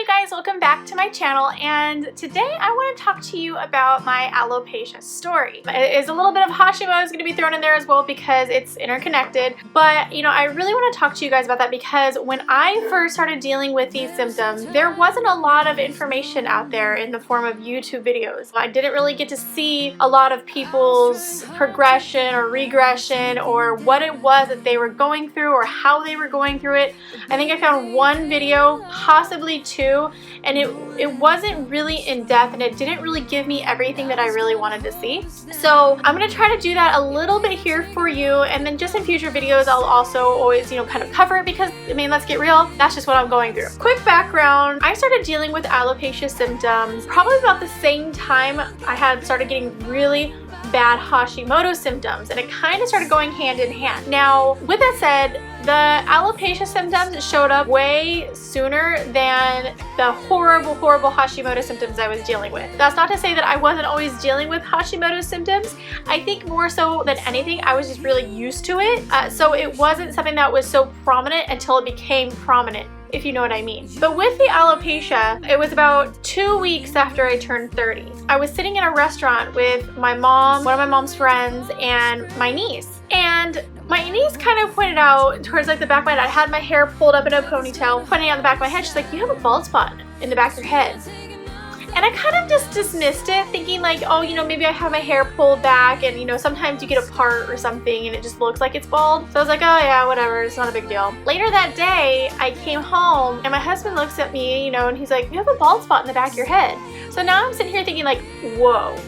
you guys, welcome back to my channel, and today I want to talk to you about my alopecia story. It is a little bit of Hashimoto's going to be thrown in there as well because it's interconnected, but you know, I really want to talk to you guys about that because when I first started dealing with these symptoms, there wasn't a lot of information out there in the form of YouTube videos. I didn't really get to see a lot of people's progression or regression or what it was that they were going through or how they were going through it. I think I found one video, possibly two, and it wasn't really in depth and it didn't really give me everything that I really wanted to see. So I'm going to try to do that a little bit here for you, and then just in future videos I'll also always, you know, kind of cover it because, I mean, let's get real, that's just what I'm going through. Quick background, I started dealing with alopecia symptoms probably about the same time I had started getting really bad Hashimoto symptoms, and it kind of started going hand in hand. Now, with that said, the alopecia symptoms showed up way sooner than the horrible Hashimoto symptoms I was dealing with. That's not to say that I wasn't always dealing with Hashimoto symptoms. I think more so than anything, I was just really used to it. So it wasn't something that was so prominent until it became prominent, if you know what I mean. But with the alopecia, it was about 2 weeks after I turned 30. I was sitting in a restaurant with my mom, one of my mom's friends, and my niece. And my niece kind of pointed out towards like the back of my head. I had my hair pulled up in a ponytail, pointing out the back of my head. She's like, "You have a bald spot in the back of your head." And I kind of just dismissed it, thinking like, oh, you know, maybe I have my hair pulled back and, you know, sometimes you get a part or something and it just looks like it's bald. So I was like, oh yeah, whatever, it's not a big deal. Later that day, I came home and my husband looks at me, you know, and he's like, "You have a bald spot in the back of your head." So now I'm sitting here thinking like, whoa.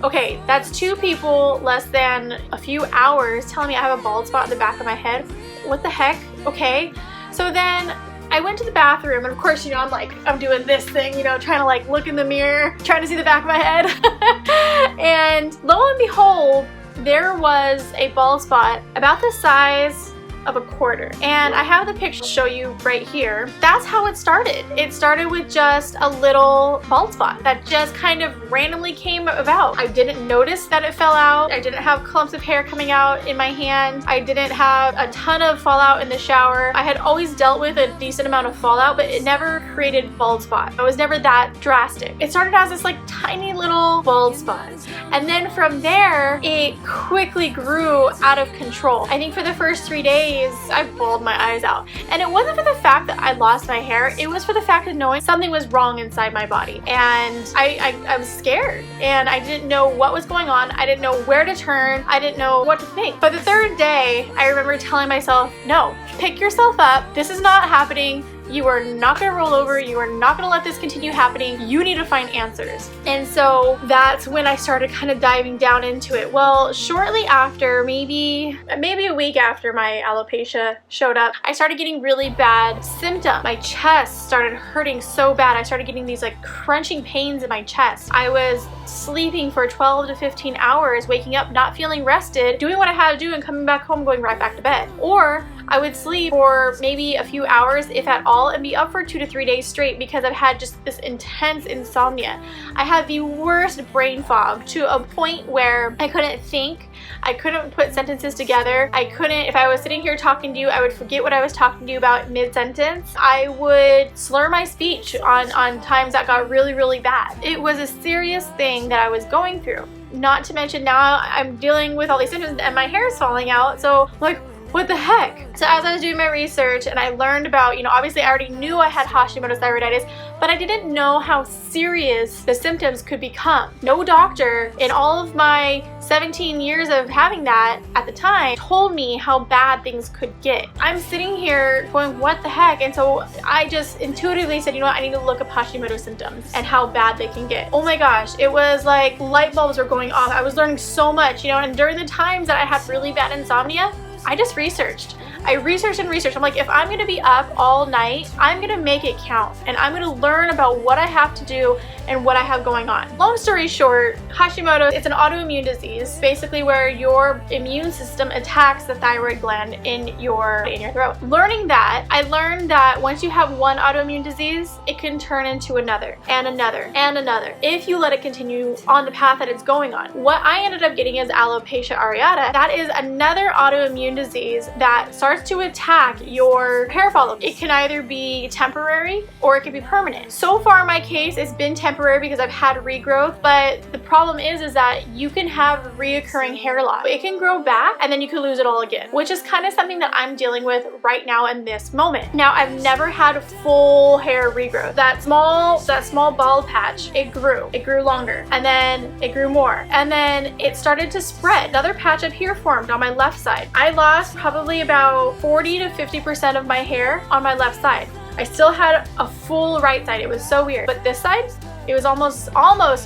Okay, that's two people less than a few hours telling me I have a bald spot in the back of my head. What the heck? Okay. So then I went to the bathroom, and of course, you know, I'm doing this thing, you know, trying to like look in the mirror, trying to see the back of my head. And lo and behold, there was a bald spot about the size of a quarter. And I have the picture to show you right here. That's how it started. It started with just a little bald spot that just kind of randomly came about. I didn't notice that it fell out. I didn't have clumps of hair coming out in my hand. I didn't have a ton of fallout in the shower. I had always dealt with a decent amount of fallout, but it never created bald spot. It was never that drastic. It started as this like tiny little bald spot. And then from there, it quickly grew out of control. I think for the first 3 days, I bawled my eyes out. And it wasn't for the fact that I lost my hair, it was for the fact of knowing something was wrong inside my body. And I was scared, and I didn't know what was going on. I didn't know where to turn. I didn't know what to think. But the third day, I remember telling myself, no, pick yourself up. This is not happening. You are not going to roll over. You are not going to let this continue happening. You need to find answers. And so that's when I started kind of diving down into it. Well, shortly after, maybe a week after my alopecia showed up, I started getting really bad symptoms. My chest started hurting so bad. I started getting these like crunching pains in my chest. I was sleeping for 12 to 15 hours, waking up, not feeling rested, doing what I had to do and coming back home, going right back to bed. Or I would sleep for maybe a few hours, if at all, and be up for 2 to 3 days straight because I've had just this intense insomnia. I had the worst brain fog to a point where I couldn't think. I couldn't put sentences together. I couldn't, if I was sitting here talking to you, I would forget what I was talking to you about mid-sentence. I would slur my speech on times that got really bad. It was a serious thing that I was going through. Not to mention now I'm dealing with all these symptoms and my hair is falling out. So like, what the heck? So as I was doing my research and I learned about, you know, obviously I already knew I had Hashimoto's thyroiditis, but I didn't know how serious the symptoms could become. No doctor in all of my 17 years of having that at the time told me how bad things could get. I'm sitting here going, what the heck? And so I just intuitively said, you know what, I need to look up Hashimoto symptoms and how bad they can get. Oh my gosh, it was like light bulbs were going off. I was learning so much, you know, and during the times that I had really bad insomnia, I just researched. I researched and researched. I'm like, if I'm gonna be up all night, I'm gonna make it count. And I'm gonna learn about what I have to do and what I have going on. Long story short, Hashimoto, it's an autoimmune disease, basically where your immune system attacks the thyroid gland in your throat. Learning that, I learned that once you have one autoimmune disease, it can turn into another and another and another if you let it continue on the path that it's going on. What I ended up getting is alopecia areata. That is another autoimmune disease that started starts to attack your hair follicle. It can either be temporary or it can be permanent. So far in my case, it's been temporary because I've had regrowth, but the problem is that you can have reoccurring hair loss. It can grow back and then you can lose it all again, which is kind of something that I'm dealing with right now in this moment. Now, I've never had full hair regrowth. That small bald patch, it grew longer, and then it grew more, and then it started to spread. Another patch up here formed on my left side. I lost probably about 40 to 50% of my hair on my left side. I still had a full right side. It was so weird. But this side, it was almost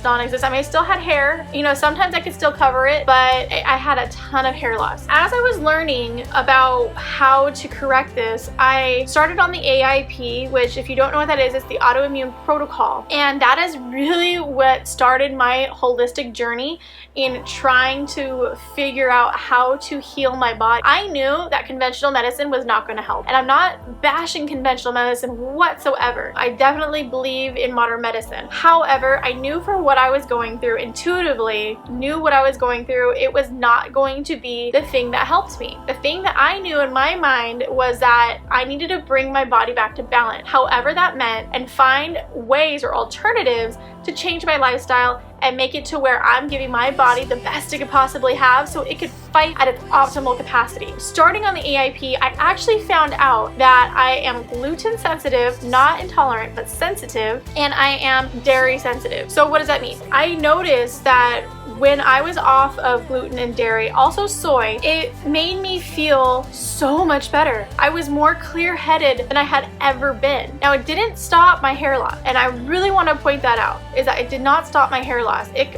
non-existent. I mean, I still had hair. You know, sometimes I could still cover it, but I had a ton of hair loss. As I was learning about how to correct this, I started on the AIP, which, if you don't know what that is, it's the autoimmune protocol. And that is really what started my holistic journey in trying to figure out how to heal my body. I knew that conventional medicine was not going to help. And I'm not bashing conventional medicine whatsoever. I definitely believe in modern medicine. However, I knew for what I was going through, intuitively knew what I was going through, it was not going to be the thing that helped me. The thing that I knew in my mind was that I needed to bring my body back to balance, however that meant, and find ways or alternatives to change my lifestyle and make it to where I'm giving my body the best it could possibly have so it could fight at its optimal capacity. Starting on the AIP, I actually found out that I am gluten sensitive, not intolerant, but sensitive, and I am dairy sensitive. So what does that mean? I noticed that when I was off of gluten and dairy, also soy, it made me feel so much better. I was more clear-headed than I had ever been. Now, it didn't stop my hair loss, and I really want to point that out, is that it did not stop my hair loss.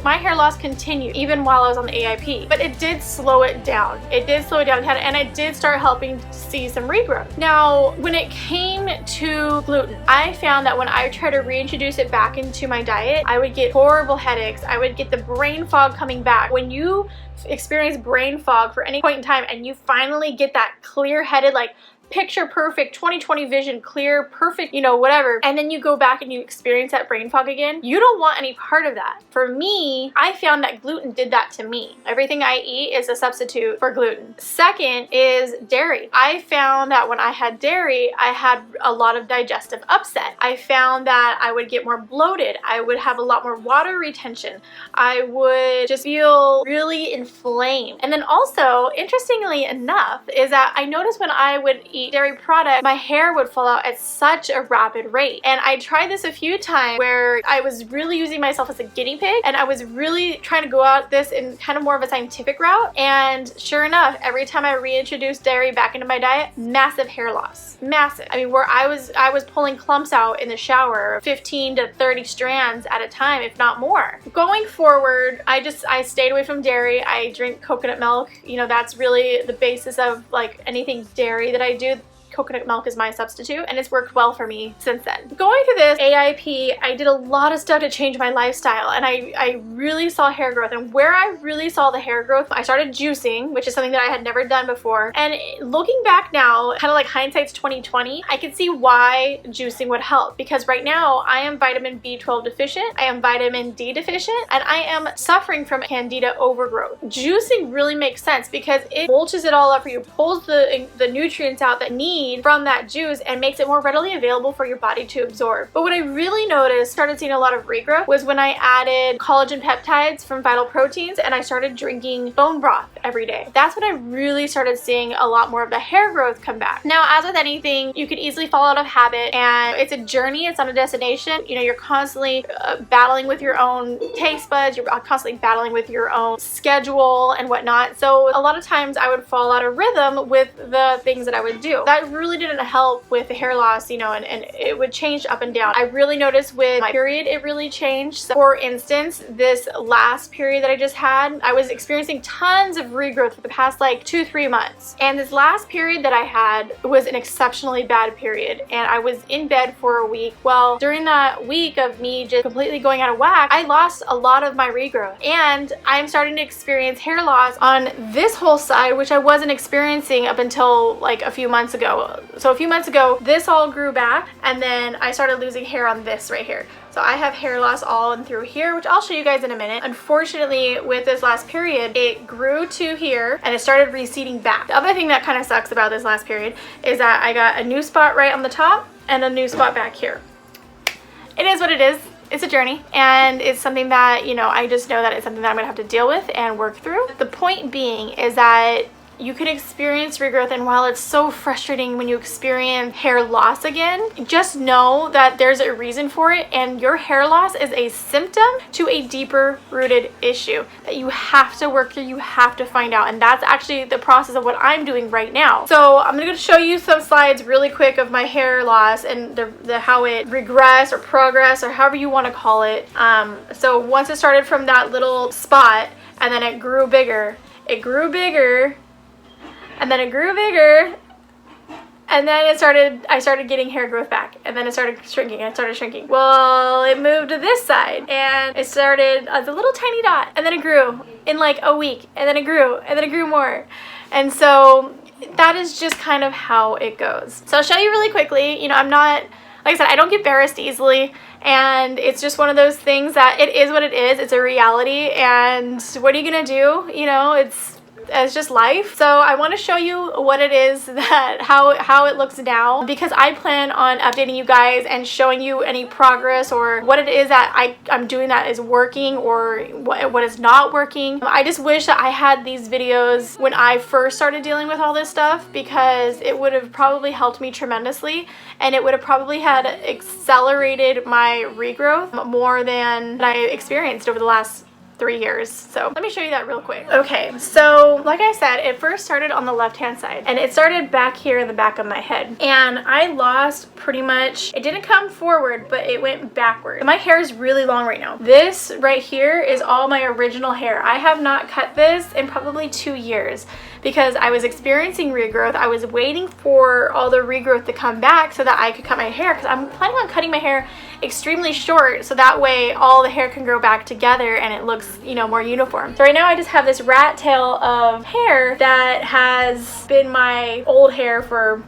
My hair loss continued even while I was on the AIP, but it did slow it down. It did slow it down, and it did start helping to see some regrowth. Now, when it came to gluten, I found that when I tried to reintroduce it back into my diet, I would get horrible headaches. I would get the brain fog coming back. When you experience brain fog for any point in time and you finally get that clear-headed, like picture perfect 20/20 vision, clear, perfect, you know, whatever, and then you go back and you experience that brain fog again, you don't want any part of that. For me, I found that gluten did that to me. Everything I eat is a substitute for gluten. Second is dairy. I found that when I had dairy, I had a lot of digestive upset. I found that I would get more bloated. I would have a lot more water retention. I would just feel really inflamed. And then also, interestingly enough, is that I noticed when I would eat dairy product, my hair would fall out at such a rapid rate. And I tried this a few times where I was really using myself as a guinea pig, and I was really trying to go out this in kind of more of a scientific route. And sure enough, every time I reintroduced dairy back into my diet, massive hair loss. Massive. I mean, where I was pulling clumps out in the shower, 15 to 30 strands at a time, if not more. Going forward, I stayed away from dairy. I drink coconut milk. You know, that's really the basis of like anything dairy that I do. Coconut milk is my substitute, and it's worked well for me since then. Going through this AIP, I did a lot of stuff to change my lifestyle, and I really saw hair growth. And where I really saw the hair growth, I started juicing, which is something that I had never done before. And looking back now, kind of like hindsight's 20/20, I can see why juicing would help, because right now I am vitamin B12 deficient, I am vitamin D deficient, and I am suffering from candida overgrowth. Juicing really makes sense because it mulches it all up for you, pulls the nutrients out that need from that juice and makes it more readily available for your body to absorb. But what I really noticed, started seeing a lot of regrowth, was when I added collagen peptides from Vital Proteins and I started drinking bone broth every day. That's when I really started seeing a lot more of the hair growth come back. Now, as with anything, you could easily fall out of habit, and it's a journey, it's not a destination. You know, you're constantly battling with your own taste buds, you're constantly battling with your own schedule and whatnot. So a lot of times I would fall out of rhythm with the things that I would do. That really didn't help with the hair loss, you know, and it would change up and down. I really noticed with my period, it really changed. So for instance, this last period that I just had, I was experiencing tons of regrowth for the past like 2-3 months. And this last period that I had was an exceptionally bad period, and I was in bed for a week. Well, during that week of me just completely going out of whack, I lost a lot of my regrowth, and I'm starting to experience hair loss on this whole side, which I wasn't experiencing up until like a few months ago. So a few months ago, this all grew back, and then I started losing hair on this right here. So I have hair loss all in through here, which I'll show you guys in a minute. Unfortunately, with this last period, it grew to here and it started receding back. The other thing that kind of sucks about this last period is that I got a new spot right on the top and a new spot back here. It is what it is. It's a journey, and it's something that, you know, I just know that it's something that I'm gonna have to deal with and work through. The point being is that you can experience regrowth, and while it's so frustrating when you experience hair loss again, just know that there's a reason for it, and your hair loss is a symptom to a deeper rooted issue that you have to work through, you have to find out, and that's actually the process of what I'm doing right now. So I'm gonna show you some slides really quick of my hair loss and the how it regressed or progressed or however you want to call it. So once it started from that little spot, and then it grew bigger, and then it grew bigger, and then I started getting hair growth back, and then it started shrinking, and it started shrinking. Well, it moved to this side, and it started as a little tiny dot, and then it grew in like a week, and then it grew, and then it grew more. And so that is just kind of how it goes. So I'll show you really quickly. You know, I'm not, like I said, I don't get embarrassed easily, and it's just one of those things that it is what it is. It's a reality, and what are you gonna do? You know, it's just life. So I want to show you what it is that how it looks now, because I plan on updating you guys and showing you any progress or what it is that I'm doing that is working or what is not working. I just wish that I had these videos when I first started dealing with all this stuff, because it would have probably helped me tremendously, and it would have probably had accelerated my regrowth more than I experienced over the last 3 years. So let me show you that real quick. Okay, so like I said, it first started on the left hand side, and it started back here in the back of my head, and I lost pretty much, it didn't come forward, but it went backward. My hair is really long right now. This right here is all my original hair. I have not cut this in probably 2 years because I was experiencing regrowth. I was waiting for all the regrowth to come back so that I could cut my hair, because I'm planning on cutting my hair extremely short so that way all the hair can grow back together and it looks, you know, more uniform. So right now I just have this rat tail of hair that has been my old hair for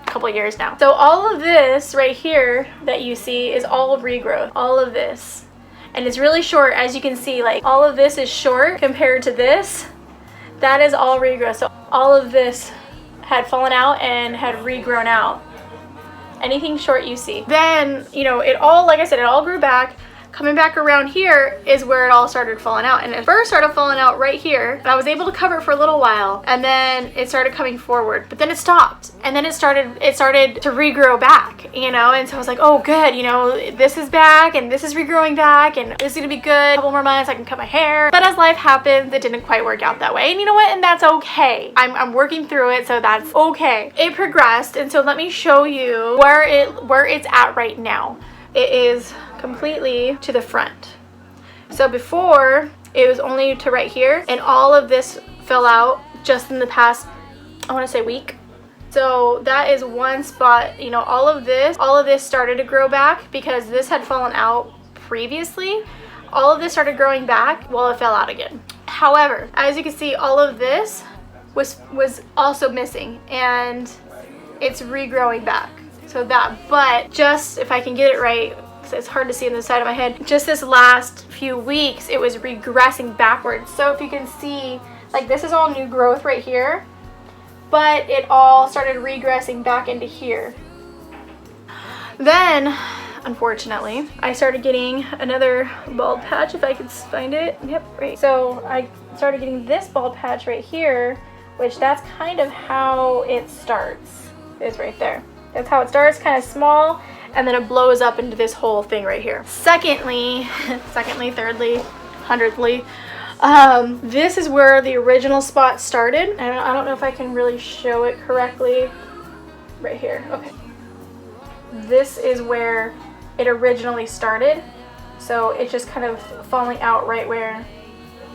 a couple of years now. So all of this right here that you see is all regrowth, all of this. And it's really short, as you can see, like all of this is short compared to this. That is all regrowth. So all of this had fallen out and had regrown out. Anything short you see. Then, you know, it all, like I said, it all grew back. Coming back around here is where it all started falling out, and it first started falling out right here, and I was able to cover it for a little while, and then it started coming forward, but then it stopped, and then it started to regrow back, you know. And so I was like, oh good, you know, this is back and this is regrowing back, and this is gonna be good. A couple more months I can cut my hair. But as life happens, it didn't quite work out that way, and you know what, and that's okay. I'm working through it, so that's okay. It progressed, and so let me show you where it's at right now. It is completely to the front. So before, it was only to right here, and all of this fell out just in the past, I want to say, week. So that is one spot. You know, all of this started to grow back because this had fallen out previously. All of this started growing back while it fell out again. However, as you can see, all of this was also missing, and it's regrowing back. So that, but just, if I can get it right, it's hard to see on the side of my head, just this last few weeks it was regressing backwards. So if you can see, like, this is all new growth right here, but it all started regressing back into here. Then unfortunately I started getting another bald patch, if I could find it. Yep, right. So I started getting this bald patch right here, which that's kind of how it starts. It's right there. That's how it starts, kind of small, and then it blows up into this whole thing right here. Secondly, thirdly, hundredthly, this is where the original spot started. And I don't know if I can really show it correctly. Right here, okay. This is where it originally started. So it's just kind of falling out right where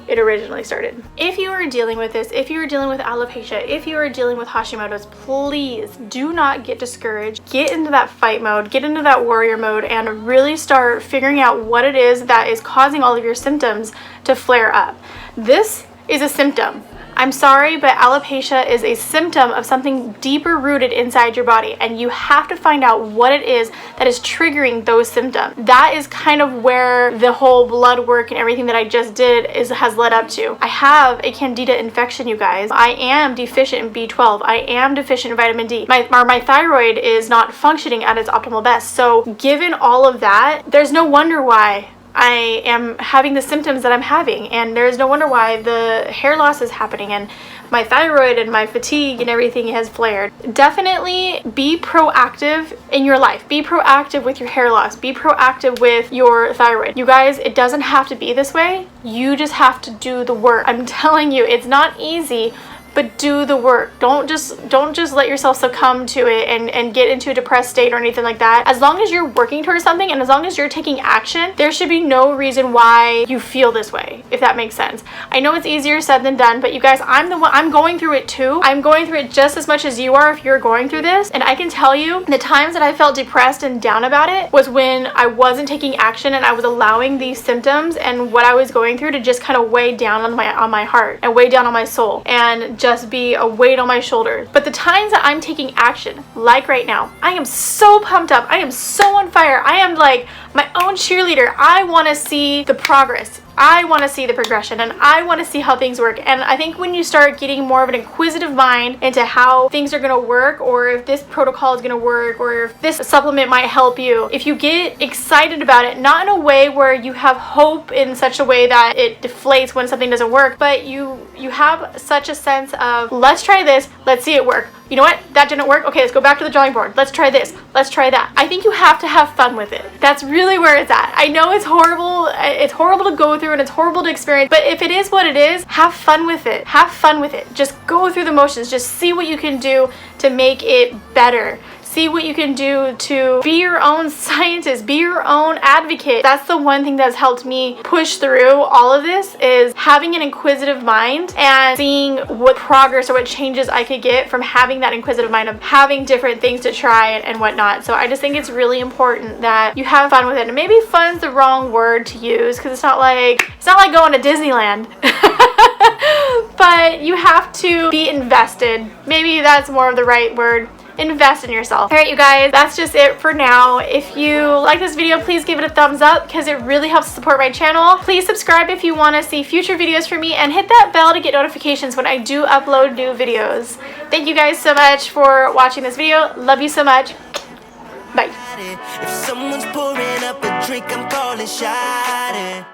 it originally started. If you are dealing with this, if you are dealing with alopecia, if you are dealing with Hashimoto's, please do not get discouraged. Get into that fight mode, get into that warrior mode, and really start figuring out what it is that is causing all of your symptoms to flare up. This is a symptom. I'm sorry, but alopecia is a symptom of something deeper rooted inside your body, and you have to find out what it is that is triggering those symptoms. That is kind of where the whole blood work and everything that I just did has led up to. I have a candida infection, you guys. I am deficient in B12. I am deficient in vitamin D. My thyroid is not functioning at its optimal best. So given all of that, there's no wonder why I am having the symptoms that I'm having, and there's no wonder why the hair loss is happening and my thyroid and my fatigue and everything has flared. Definitely be proactive in your life. Be proactive with your hair loss. Be proactive with your thyroid. You guys, it doesn't have to be this way. You just have to do the work. I'm telling you, it's not easy, but do the work. Don't just let yourself succumb to it and get into a depressed state or anything like that. As long as you're working towards something and as long as you're taking action, there should be no reason why you feel this way, if that makes sense. I know it's easier said than done, but you guys, I'm going through it too. I'm going through it just as much as you are if you're going through this. And I can tell you, the times that I felt depressed and down about it was when I wasn't taking action and I was allowing these symptoms and what I was going through to just kind of weigh down on my heart and weigh down on my soul and just be a weight on my shoulders. But the times that I'm taking action, like right now, I am so pumped up. I am so on fire. I am like my own cheerleader. I want to see the progress. I want to see the progression, and I want to see how things work. And I think when you start getting more of an inquisitive mind into how things are going to work, or if this protocol is going to work, or if this supplement might help you, if you get excited about it, not in a way where you have hope in such a way that it deflates when something doesn't work, but you have such a sense of, let's try this, let's see it work. You know what? That didn't work. Okay, let's go back to the drawing board. Let's try this. Let's try that. I think you have to have fun with it. That's really where it's at. I know it's horrible. It's horrible to go through and it's horrible to experience, but if it is what it is, have fun with it. Have fun with it. Just go through the motions. Just see what you can do to make it better. See what you can do to be your own scientist, be your own advocate. That's the one thing that's helped me push through all of this, is having an inquisitive mind and seeing what progress or what changes I could get from having that inquisitive mind of having different things to try and whatnot. So I just think it's really important that you have fun with it. And maybe fun's the wrong word to use because it's not like going to Disneyland. But you have to be invested. Maybe that's more of the right word. Invest in yourself. Alright, you guys, that's just it for now. If you like this video, please give it a thumbs up because it really helps support my channel. Please subscribe if you want to see future videos from me, and hit that bell to get notifications when I do upload new videos. Thank you guys so much for watching this video. Love you so much. Bye. If someone's pouring up a drink, I'm calling shot.